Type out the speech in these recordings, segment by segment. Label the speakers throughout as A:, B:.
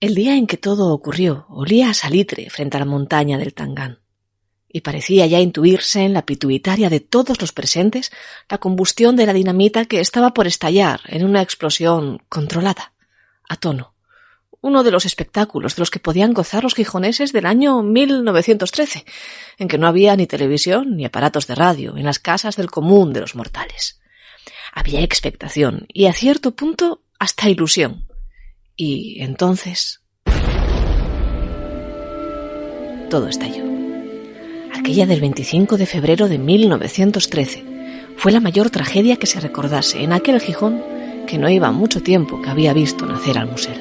A: El día en que todo ocurrió olía a salitre frente a la montaña del Tangán, y parecía ya intuirse en la pituitaria de todos los presentes la combustión de la dinamita que estaba por estallar en una explosión controlada, a tono. Uno de los espectáculos de los que podían gozar los gijoneses del año 1913, en que no había ni televisión ni aparatos de radio en las casas del común de los mortales. Había expectación y, a cierto punto, hasta ilusión. Y entonces todo estalló. Aquella del 25 de febrero de 1913 fue la mayor tragedia que se recordase en aquel Gijón que no iba mucho tiempo que había visto nacer al Musel.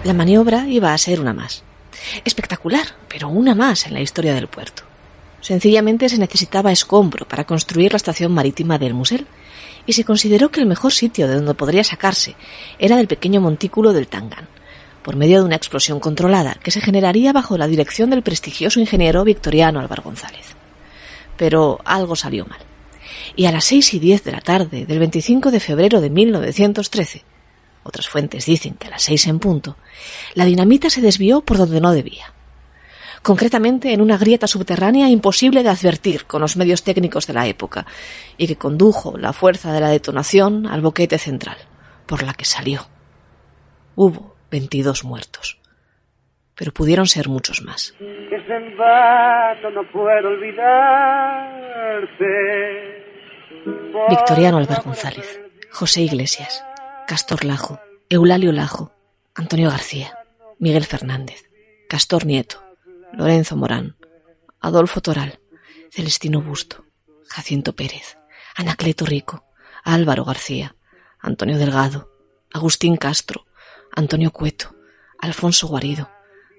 A: La maniobra iba a ser una más. Espectacular, pero una más en la historia del puerto. Sencillamente se necesitaba escombro para construir la estación marítima del Musel, y se consideró que el mejor sitio de donde podría sacarse era del pequeño montículo del Tangán, por medio de una explosión controlada que se generaría bajo la dirección del prestigioso ingeniero Victoriano Álvar González. Pero algo salió mal, y a las 6:10 de la tarde del 25 de febrero de 1913, otras fuentes dicen que a las 6 en punto, la dinamita se desvió por donde no debía. Concretamente en una grieta subterránea imposible de advertir con los medios técnicos de la época, y que condujo la fuerza de la detonación al boquete central, por la que salió. Hubo 22 muertos, pero pudieron ser muchos más.
B: Que es en vano, no puedo olvidarte.
A: Victoriano Álvar González, José Iglesias, Castor Lajo, Eulalio Lajo, Antonio García, Miguel Fernández, Castor Nieto, Lorenzo Morán, Adolfo Toral, Celestino Busto, Jacinto Pérez, Anacleto Rico, Álvaro García, Antonio Delgado, Agustín Castro, Antonio Cueto, Alfonso Guarido,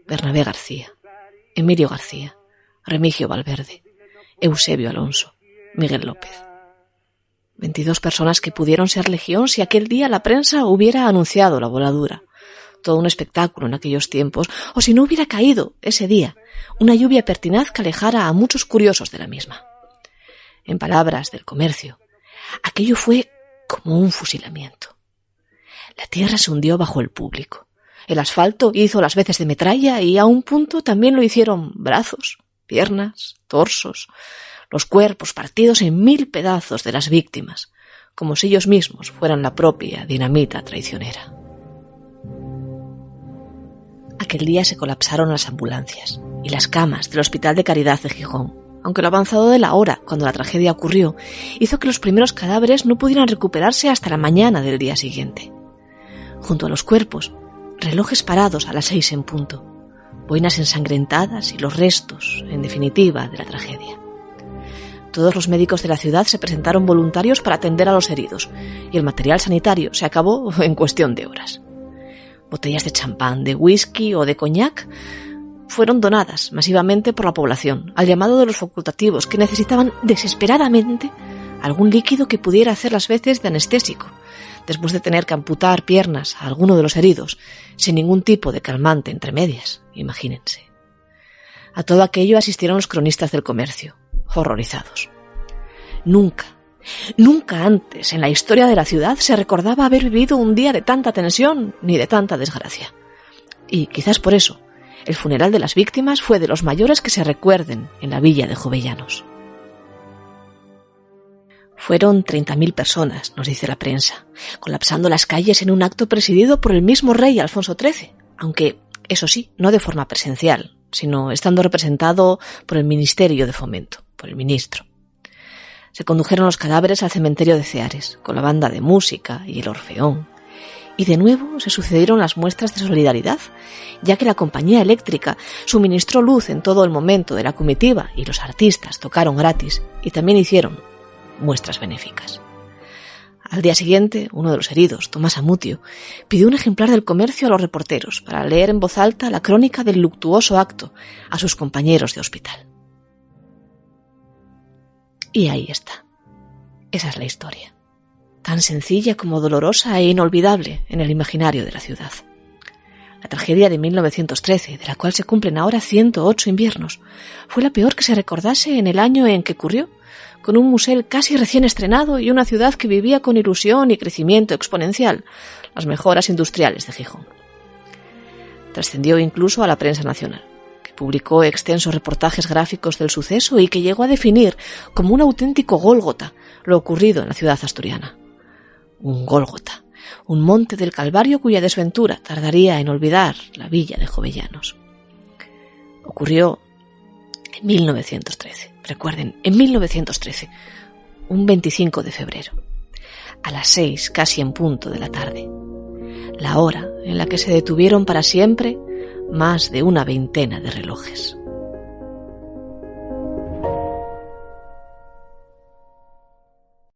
A: Bernabé García, Emilio García, Remigio Valverde, Eusebio Alonso, Miguel López. 22 personas que pudieron ser legión si aquel día la prensa hubiera anunciado la voladura. Todo un espectáculo en aquellos tiempos, o si no hubiera caído ese día una lluvia pertinaz que alejara a muchos curiosos de la misma. En palabras del Comercio, aquello fue como un fusilamiento. La tierra se hundió bajo el público. El asfalto hizo las veces de metralla y a un punto también lo hicieron brazos, piernas, torsos, los cuerpos partidos en 1000 pedazos de las víctimas, como si ellos mismos fueran la propia dinamita traicionera. Aquel día se colapsaron las ambulancias y las camas del Hospital de Caridad de Gijón, aunque lo avanzado de la hora, cuando la tragedia ocurrió, hizo que los primeros cadáveres no pudieran recuperarse hasta la mañana del día siguiente. Junto a los cuerpos, relojes parados a las 6 en punto, boinas ensangrentadas y los restos, en definitiva, de la tragedia. Todos los médicos de la ciudad se presentaron voluntarios para atender a los heridos, y el material sanitario se acabó en cuestión de horas. Botellas de champán, de whisky o de coñac fueron donadas masivamente por la población, al llamado de los facultativos, que necesitaban desesperadamente algún líquido que pudiera hacer las veces de anestésico, después de tener que amputar piernas a alguno de los heridos, sin ningún tipo de calmante entre medias, imagínense. A todo aquello asistieron los cronistas del Comercio, horrorizados. Nunca antes en la historia de la ciudad se recordaba haber vivido un día de tanta tensión ni de tanta desgracia. Y quizás por eso, el funeral de las víctimas fue de los mayores que se recuerden en la villa de Jovellanos. Fueron 30.000 personas, nos dice la prensa, colapsando las calles en un acto presidido por el mismo rey Alfonso XIII, aunque, eso sí, no de forma presencial, sino estando representado por el Ministerio de Fomento, por el ministro. Se condujeron los cadáveres al cementerio de Ceares, con la banda de música y el orfeón. Y de nuevo se sucedieron las muestras de solidaridad, ya que la compañía eléctrica suministró luz en todo el momento de la comitiva y los artistas tocaron gratis y también hicieron muestras benéficas. Al día siguiente, uno de los heridos, Tomás Amutio, pidió un ejemplar del Comercio a los reporteros para leer en voz alta la crónica del luctuoso acto a sus compañeros de hospital. Y ahí está. Esa es la historia. Tan sencilla como dolorosa e inolvidable en el imaginario de la ciudad. La tragedia de 1913, de la cual se cumplen ahora 108 inviernos, fue la peor que se recordase en el año en que ocurrió, con un Musel casi recién estrenado y una ciudad que vivía con ilusión y crecimiento exponencial, las mejoras industriales de Gijón. Trascendió incluso a la prensa nacional, que publicó extensos reportajes gráficos del suceso y que llegó a definir como un auténtico Gólgota lo ocurrido en la ciudad asturiana. Un Gólgota, un monte del Calvario cuya desventura tardaría en olvidar la villa de Jovellanos. Ocurrió en 1913, recuerden, en 1913, un 25 de febrero, a las 6 casi en punto de la tarde, la hora en la que se detuvieron para siempre más de una veintena de relojes.